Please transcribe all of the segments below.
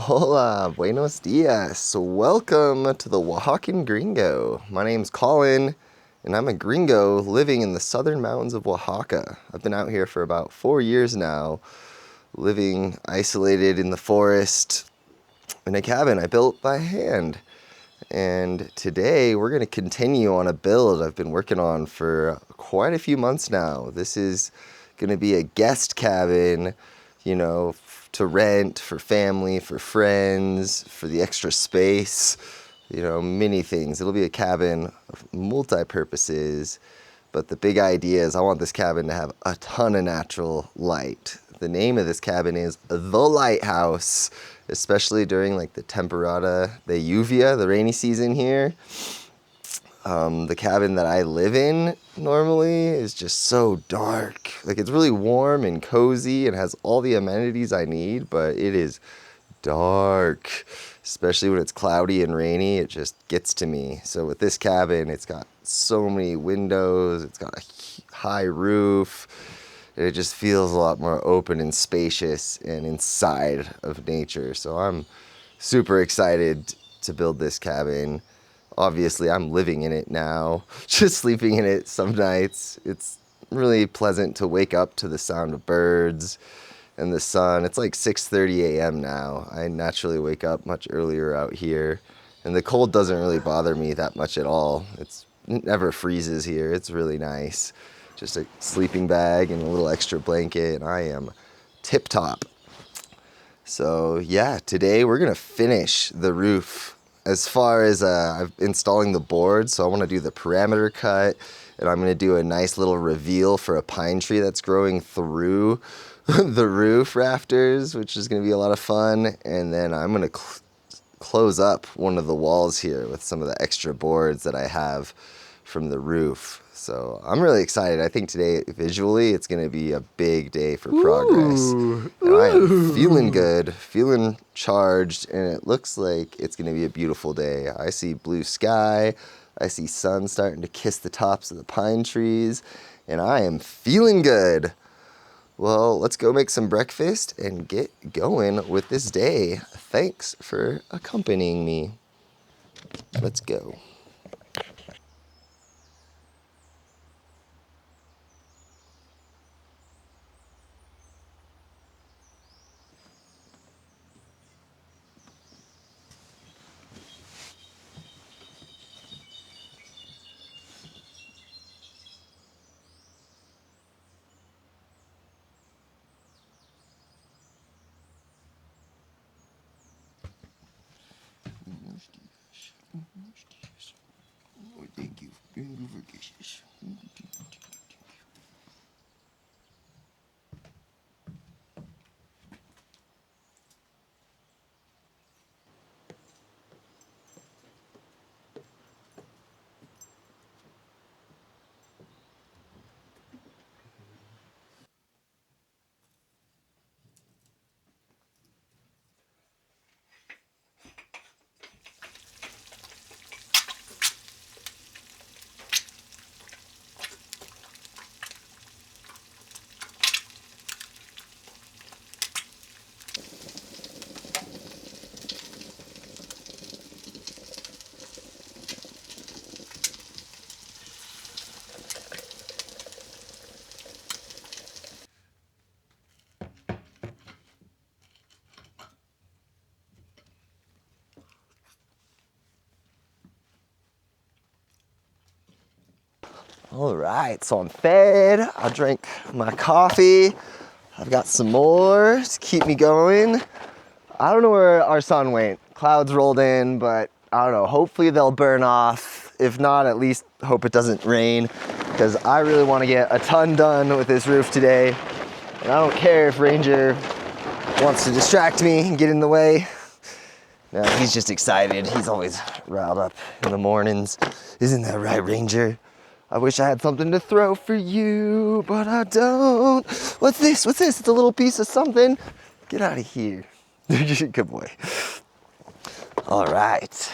Hola, buenos dias. Welcome to the Oaxacan Gringo. My name's Colin, and I'm a gringo living in the southern mountains of Oaxaca. I've been out here for about 4 years now, living isolated in the forest in a cabin I built by hand. And today we're going to continue on a build I've been working on for quite a few months now. This is going to be a guest cabin, to rent for family, for friends, for the extra space, many things. It'll be a cabin of multi-purposes, but the big idea is I want this cabin to have a ton of natural light. The name of this cabin is The Lighthouse, especially during like the temporada de lluvia, the rainy season here. The cabin that I live in normally is just so dark. Like, it's really warm and cozy and has all the amenities I need, but it is dark, especially when it's cloudy and rainy. It just gets to me. So with this cabin, it's got so many windows, it's got a high roof, and it just feels a lot more open and spacious and inside of nature. So I'm super excited to build this cabin. Obviously, I'm living in it now, just sleeping in it some nights. It's really pleasant to wake up to the sound of birds and the sun. It's like 6:30 a.m. now. I naturally wake up much earlier out here, and the cold doesn't really bother me that much at all. It never freezes here. It's really nice. Just a sleeping bag and a little extra blanket, and I am tip-top. So yeah, today we're gonna finish the roof. As far as I'm installing the boards, so I want to do the parameter cut, and I'm going to do a nice little reveal for a pine tree that's growing through the roof rafters, which is going to be a lot of fun. And then I'm going to close up one of the walls here with some of the extra boards that I have from the roof. So I'm really excited. I think today, visually, it's going to be a big day for progress. And I am feeling good, feeling charged, and it looks like it's going to be a beautiful day. I see blue sky, I see sun starting to kiss the tops of the pine trees, and I am feeling good. Well, let's go make some breakfast and get going with this day. Thanks for accompanying me. Let's go. Thank you. All right, so I'm fed. I drank my coffee. I've got some more to keep me going. I don't know where our sun went. Clouds rolled in, but I don't know. Hopefully they'll burn off. If not, at least hope it doesn't rain, because I really want to get a ton done with this roof today. And I don't care if Ranger wants to distract me and get in the way. No, he's just excited. He's always riled up in the mornings. Isn't that right, Ranger? I wish I had something to throw for you, but I don't. What's this? What's this? It's a little piece of something. Get out of here. Good boy. All right.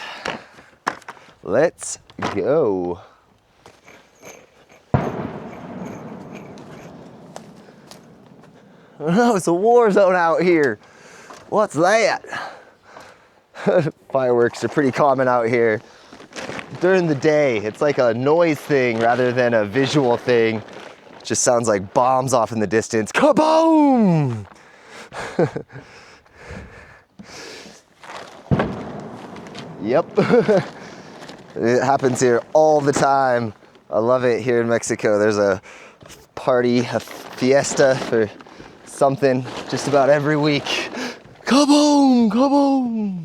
Let's go. Oh, it's a war zone out here. What's that? Fireworks are pretty common out here during the day. It's like a noise thing rather than a visual thing. It just sounds like bombs off in the distance. Kaboom! Yep. It happens here all the time. I love it here in Mexico. There's a party, a fiesta for something just about every week. Kaboom! Kaboom!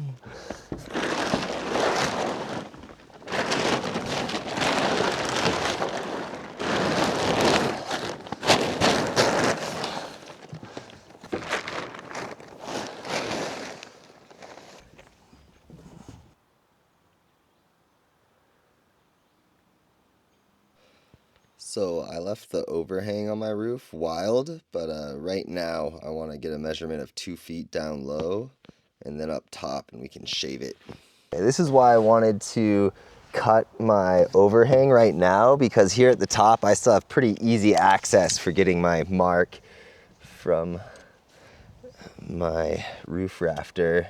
So I left the overhang on my roof wild, but right now I want to get a measurement of 2 feet down low and then up top, and we can shave it. Okay, this is why I wanted to cut my overhang right now, because here at the top I still have pretty easy access for getting my mark from my roof rafter.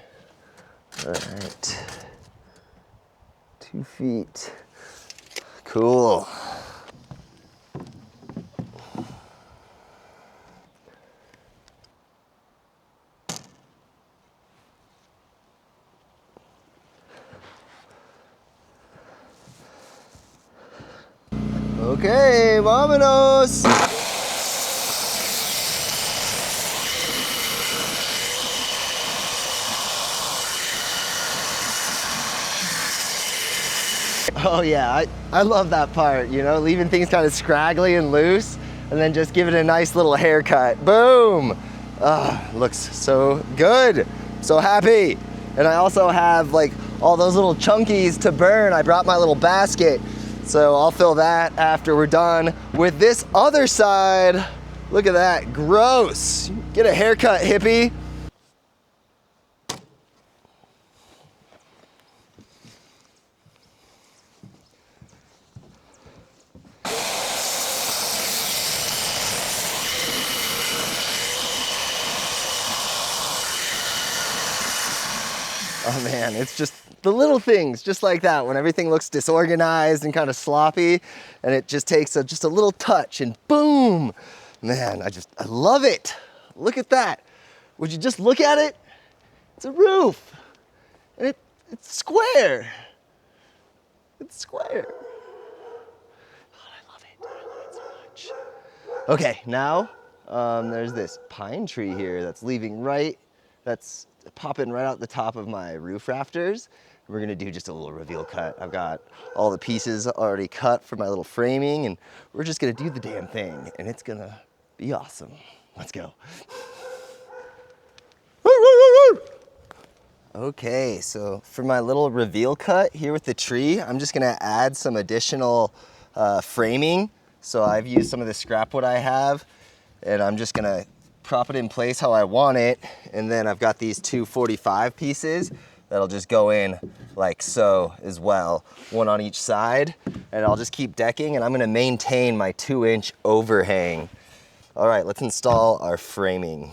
All right, 2 feet. Cool. Okay, vámonos! Oh yeah, I love that part, you know, leaving things kind of scraggly and loose and then just give it a nice little haircut. Boom! Looks so good. So happy. And I also have like all those little chunkies to burn. I brought my little basket. So I'll fill that after we're done with this other side. Look at that, gross. Get a haircut, hippie. Oh man, it's just the little things, just like that, when everything looks disorganized and kind of sloppy, and it just takes just a little touch and boom. Man, I love it. Look at that. Would you just look at it? It's a roof, and it's square. It's square. Oh, I love it so much. Okay, now there's this pine tree here that's popping right out the top of my roof rafters. We're gonna do just a little reveal cut. I've got all the pieces already cut for my little framing, and we're just gonna do the damn thing, and it's gonna be awesome. Let's go. Okay, so for my little reveal cut here with the tree, I'm just gonna add some additional framing. So I've used some of the scrap wood I have, and I'm just gonna prop it in place how I want it. And then I've got these 245 pieces that'll just go in like so as well, one on each side. And I'll just keep decking, and I'm gonna maintain my 2-inch overhang. All right, let's install our framing.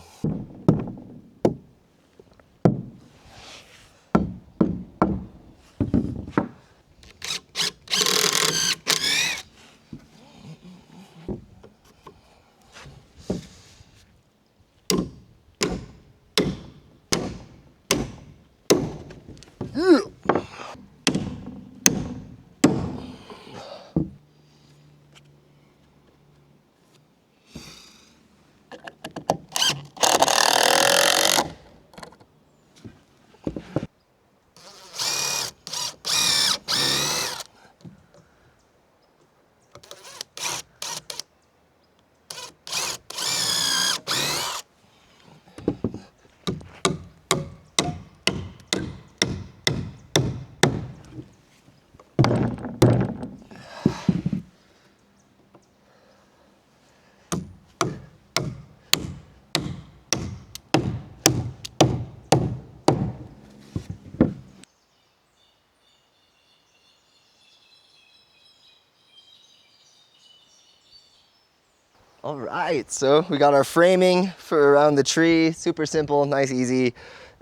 All right, so we got our framing for around the tree. Super simple, nice, easy.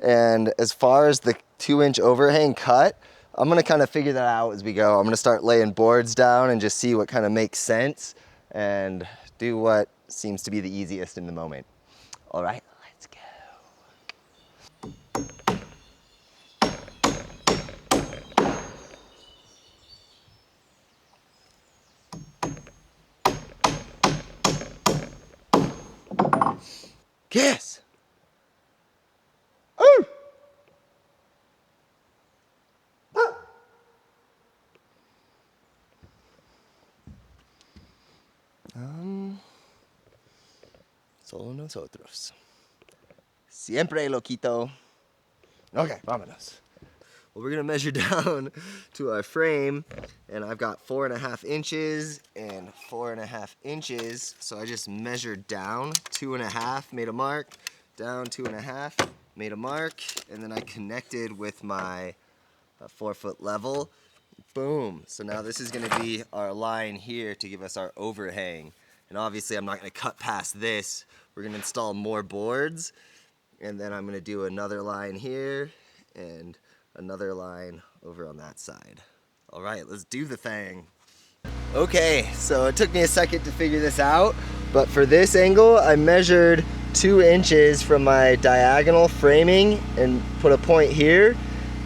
And as far as the 2-inch overhang cut, I'm gonna kind of figure that out as we go. I'm gonna start laying boards down and just see what kind of makes sense and do what seems to be the easiest in the moment. All right, let's go. Kiss. Oh. Solo nosotros. Siempre loquito. Okay, vámonos. Well, we're gonna measure down to our frame, and I've got 4.5 inches and 4.5 inches. So I just measured down 2.5, made a mark, down 2.5, made a mark, and then I connected with my 4-foot level. Boom. So now this is gonna be our line here to give us our overhang. And obviously I'm not gonna cut past this. We're gonna install more boards, and then I'm gonna do another line here and another line over on that side. All right, let's do the thing. Okay, so it took me a second to figure this out, but for this angle, I measured 2 inches from my diagonal framing and put a point here.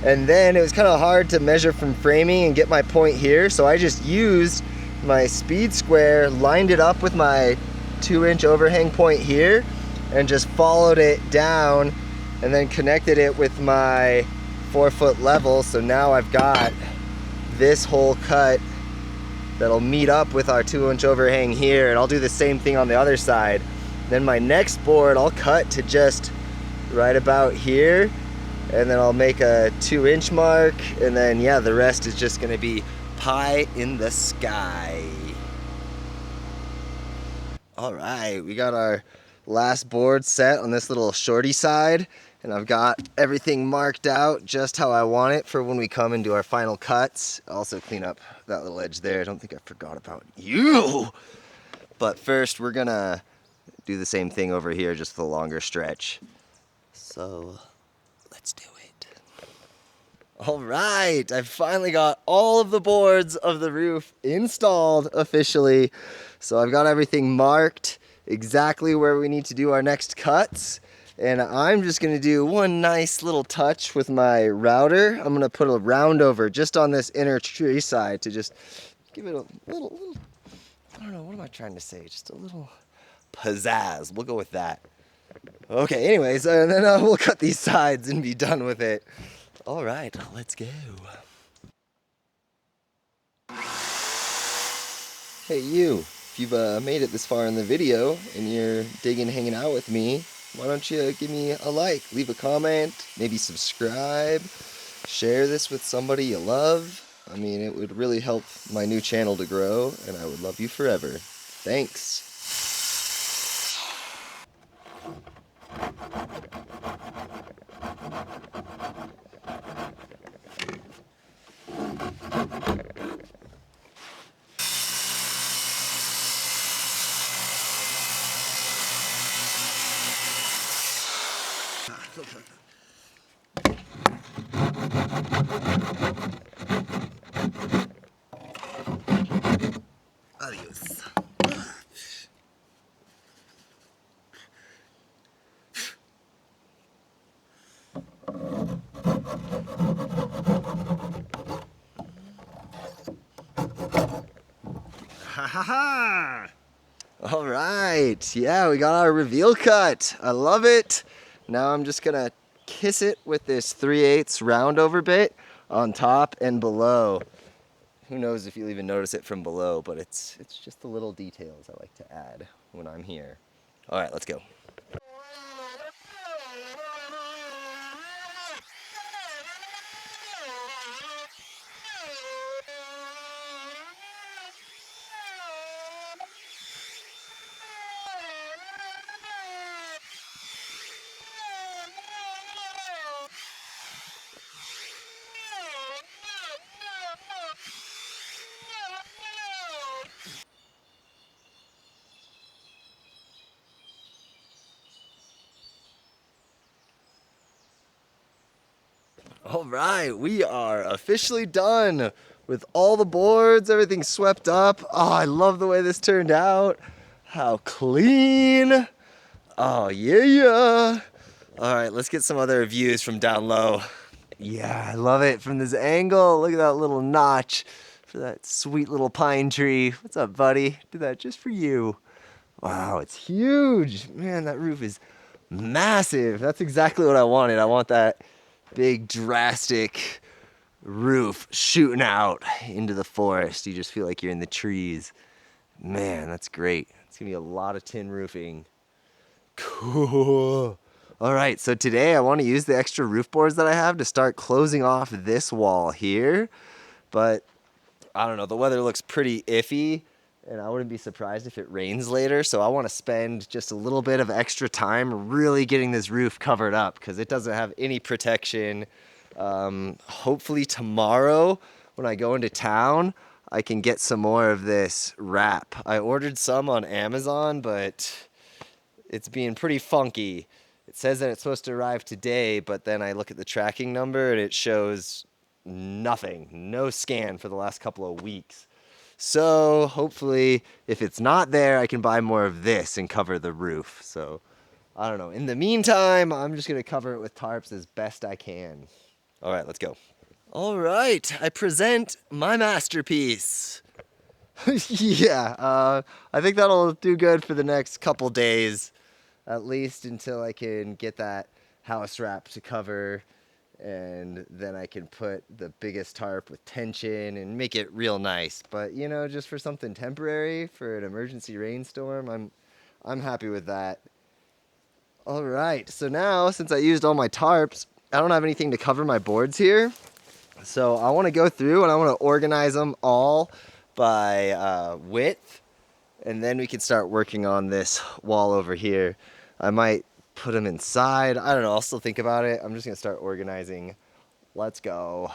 And then it was kind of hard to measure from framing and get my point here, so I just used my speed square, lined it up with my 2-inch overhang point here, and just followed it down and then connected it with my 4-foot level. So now I've got this whole cut that'll meet up with our 2-inch overhang here, and I'll do the same thing on the other side. Then my next board I'll cut to just right about here, and then I'll make a 2-inch mark, and then yeah, the rest is just gonna be pie in the sky. All right, we got our last board set on this little shorty side, and I've got everything marked out just how I want it for when we come and do our final cuts. I'll also clean up that little edge there. I don't think I forgot about you. But first we're gonna do the same thing over here, just the longer stretch. So let's do it. All right, I've finally got all of the boards of the roof installed officially. So I've got everything marked exactly where we need to do our next cuts. And I'm just gonna do one nice little touch with my router. I'm gonna put a round over just on this inner tree side to just give it a little, I don't know, what am I trying to say? Just a little pizzazz. We'll go with that. Okay, anyways, and then we'll cut these sides and be done with it. All right, let's go. Hey you, if you've made it this far in the video and you're digging hanging out with me, why don't you give me a like, leave a comment, maybe subscribe, share this with somebody you love. I mean, it would really help my new channel to grow, and I would love you forever. Thanks. Adios. Ha ha ha! All right, yeah, we got our reveal cut. I love it. Now I'm just gonna kiss it with this 3/8 round over bit on top and below. Who knows if you'll even notice it from below, but it's just the little details I like to add when I'm here. All right, let's go. All right, we are officially done with all the boards, everything swept up. Oh, I love the way this turned out. How clean. Oh, yeah. All right, let's get some other views from down low. Yeah, I love it from this angle. Look at that little notch for that sweet little pine tree. What's up, buddy? Did that just for you. Wow, it's huge. Man, that roof is massive. That's exactly what I wanted. I want that big, drastic roof shooting out into the forest. You just feel like you're in the trees. Man, that's great. It's gonna be a lot of tin roofing. Cool. All right, so today I want to use the extra roof boards that I have to start closing off this wall here. But I don't know, the weather looks pretty iffy, and I wouldn't be surprised if it rains later. So I want to spend just a little bit of extra time really getting this roof covered up because it doesn't have any protection. Hopefully tomorrow when I go into town, I can get some more of this wrap. I ordered some on Amazon, but it's being pretty funky. It says that it's supposed to arrive today, but then I look at the tracking number and it shows nothing, no scan for the last couple of weeks. So hopefully if it's not there, I can buy more of this and cover the roof. So I don't know. In the meantime, I'm just gonna cover it with tarps as best I can. All right, let's go. All right, I present my masterpiece. Yeah, I think that'll do good for the next couple days, at least until I can get that house wrap to cover, and then I can put the biggest tarp with tension and make it real nice. But you know, just for something temporary, for an emergency rainstorm, I'm happy with that. All right, so now since I used all my tarps, I don't have anything to cover my boards here. So I want to go through and I want to organize them all by width, and then we can start working on this wall over here. I might put them inside. I don't know. I'll still think about it. I'm just going to start organizing. Let's go.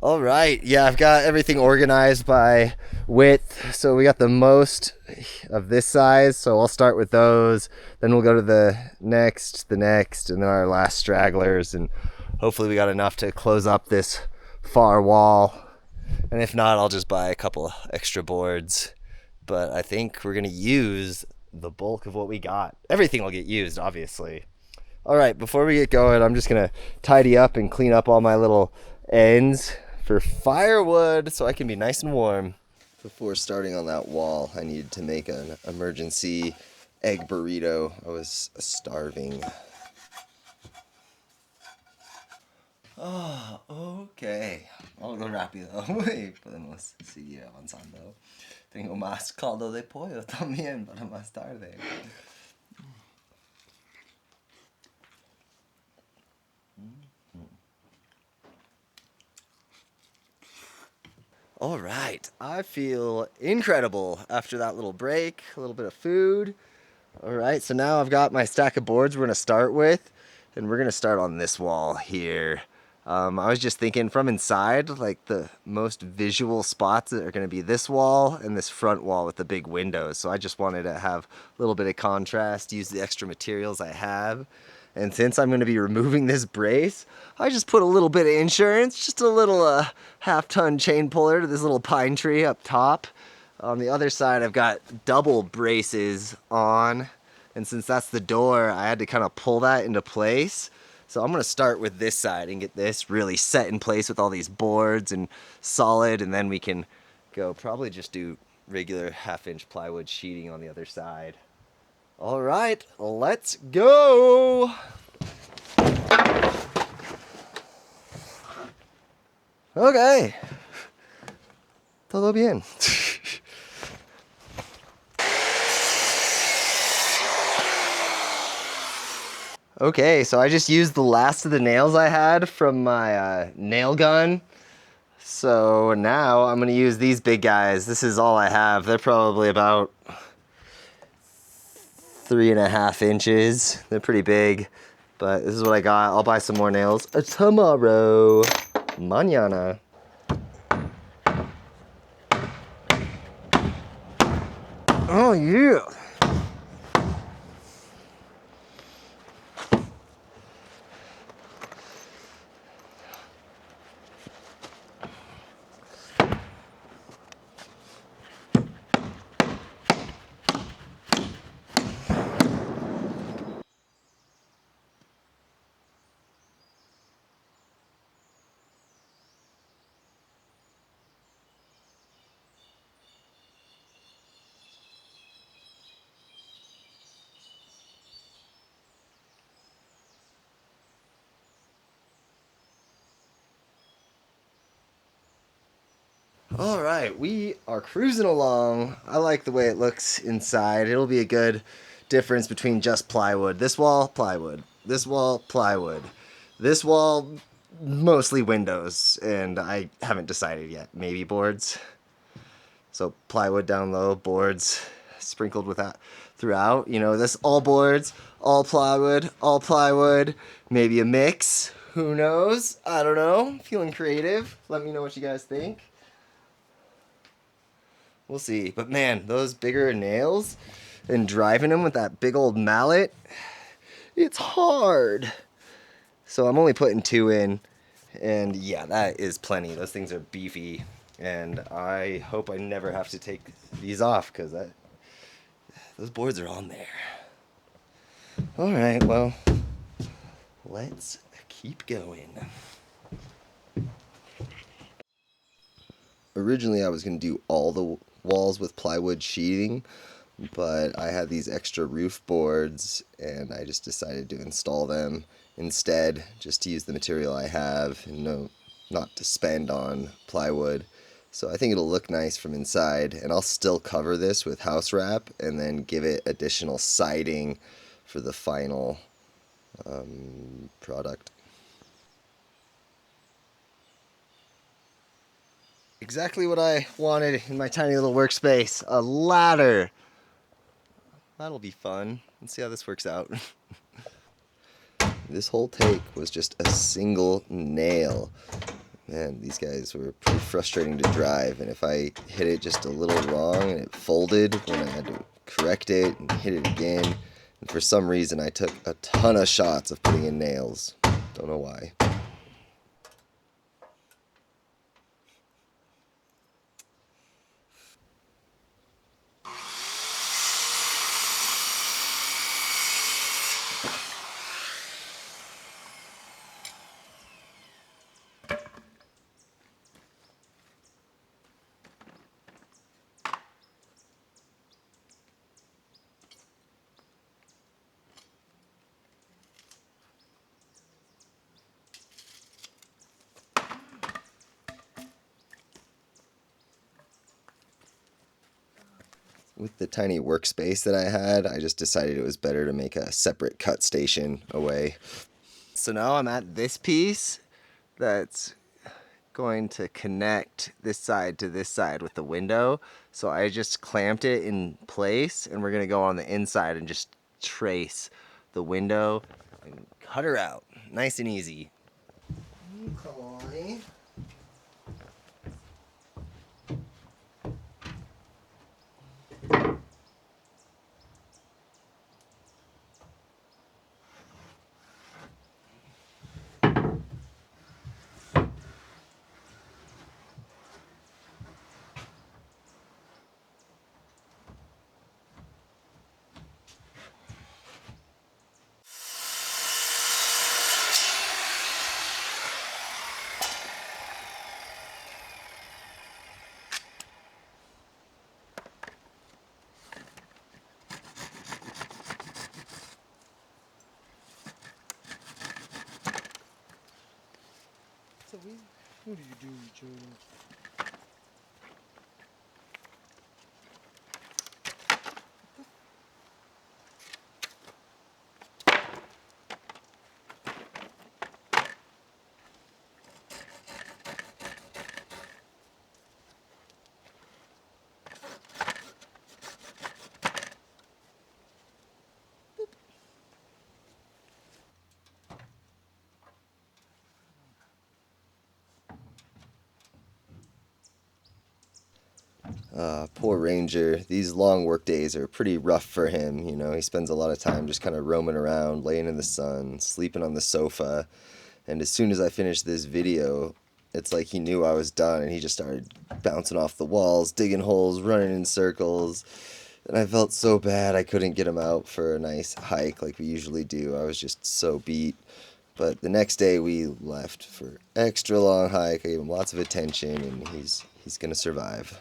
All right. Yeah, I've got everything organized by width. So we got the most of this size. So I'll start with those. Then we'll go to the next, and then our last stragglers. And hopefully we got enough to close up this far wall. And if not, I'll just buy a couple extra boards. But I think we're going to use the bulk of what we got. Everything will get used, obviously. All right, before we get going, I'm just going to tidy up and clean up all my little ends for firewood so I can be nice and warm. Before starting on that wall, I needed to make an emergency egg burrito. I was starving. Oh, ok. Algo rápido. Podemos seguir avanzando. Tengo más caldo de pollo también para más tarde. All right, I feel incredible after that little break, a little bit of food. All right, so now I've got my stack of boards we're gonna start with, and we're gonna start on this wall here. I was just thinking from inside, like the most visual spots are gonna be this wall and this front wall with the big windows. So I just wanted to have a little bit of contrast, use the extra materials I have. And since I'm gonna be removing this brace, I just put a little bit of insurance, just a little half-ton chain puller to this little pine tree up top. On the other side, I've got double braces on. And since that's the door, I had to kind of pull that into place. So I'm gonna start with this side and get this really set in place with all these boards and solid, and then we can go probably just do regular half-inch plywood sheeting on the other side. All right, let's go. Okay. Todo bien. Okay, so I just used the last of the nails I had from my nail gun. So now I'm gonna use these big guys. This is all I have. They're probably about 3.5 inches. They're pretty big, but this is what I got. I'll buy some more nails tomorrow. Mañana. Oh yeah. All right, we are cruising along. I like the way it looks inside. It'll be a good difference between just plywood. This wall, plywood. This wall, plywood. This wall, mostly windows, and I haven't decided yet. Maybe boards. So plywood down low, boards sprinkled with that throughout. You know, this all boards, all plywood, maybe a mix. Who knows? I don't know. Feeling creative. Let me know what you guys think. We'll see. But man, those bigger nails and driving them with that big old mallet, it's hard. So I'm only putting 2 in. And yeah, that is plenty. Those things are beefy. And I hope I never have to take these off because those boards are on there. All right, well, let's keep going. Originally, I was going to do all the walls with plywood sheeting, but I had these extra roof boards and I just decided to install them instead, just to use the material I have and not to spend on plywood. So I think it'll look nice from inside, and I'll still cover this with house wrap and then give it additional siding for the final product. Exactly what I wanted in my tiny little workspace, a ladder. That'll be fun. Let's see how this works out. This whole take was just a single nail. Man, these guys were pretty frustrating to drive, and if I hit it just a little wrong and it folded when I had to correct it and hit it again, and for some reason I took a ton of shots of putting in nails. Don't know why. With the tiny workspace that I had, I just decided it was better to make a separate cut station away. So now I'm at this piece that's going to connect this side to this side with the window. So I just clamped it in place, and we're going to go on the inside and just trace the window and cut her out. Nice and easy. Okay. So what do you do, Joe? Poor Ranger. These long work days are pretty rough for him. You know, he spends a lot of time just kind of roaming around, laying in the sun, sleeping on the sofa. And as soon as I finished this video, it's like he knew I was done and he just started bouncing off the walls, digging holes, running in circles. And I felt so bad I couldn't get him out for a nice hike like we usually do. I was just so beat. But the next day we left for extra long hike. I gave him lots of attention, and he's gonna survive.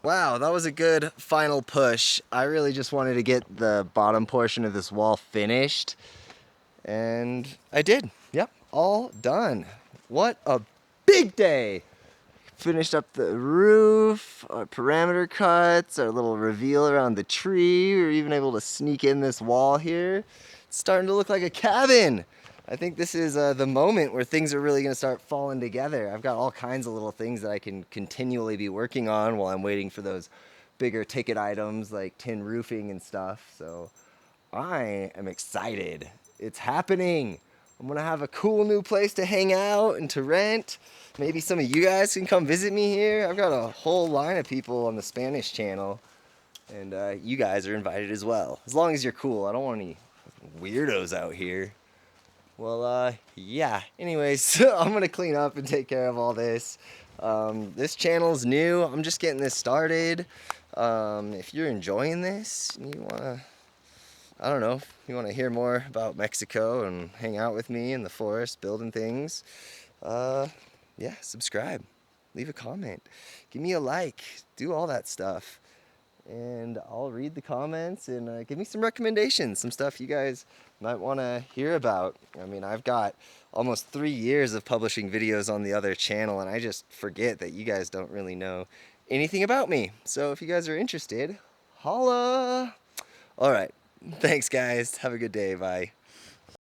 Wow, that was a good final push. I really just wanted to get the bottom portion of this wall finished, and I did. Yep, all done. What a big day! Finished up the roof, our parameter cuts, our little reveal around the tree. We were even able to sneak in this wall here. It's starting to look like a cabin. I think this is the moment where things are really going to start falling together. I've got all kinds of little things that I can continually be working on while I'm waiting for those bigger ticket items like tin roofing and stuff. So I am excited. It's happening. I'm gonna have a cool new place to hang out and to rent. Maybe some of you guys can come visit me here. I've got a whole line of people on the Spanish channel, and you guys are invited as well. As long as you're cool. I don't want any weirdos out here. Well, yeah. Anyways, I'm gonna clean up and take care of all this. This channel's new. I'm just getting this started. If you're enjoying this and you wanna, I don't know, if you want to hear more about Mexico and hang out with me in the forest building things, yeah, subscribe, leave a comment, give me a like, do all that stuff. And I'll read the comments and give me some recommendations, some stuff you guys might want to hear about. I mean, I've got almost 3 years of publishing videos on the other channel, and I just forget that you guys don't really know anything about me. So if you guys are interested, holla! All right. Thanks, guys. Have a good day. Bye.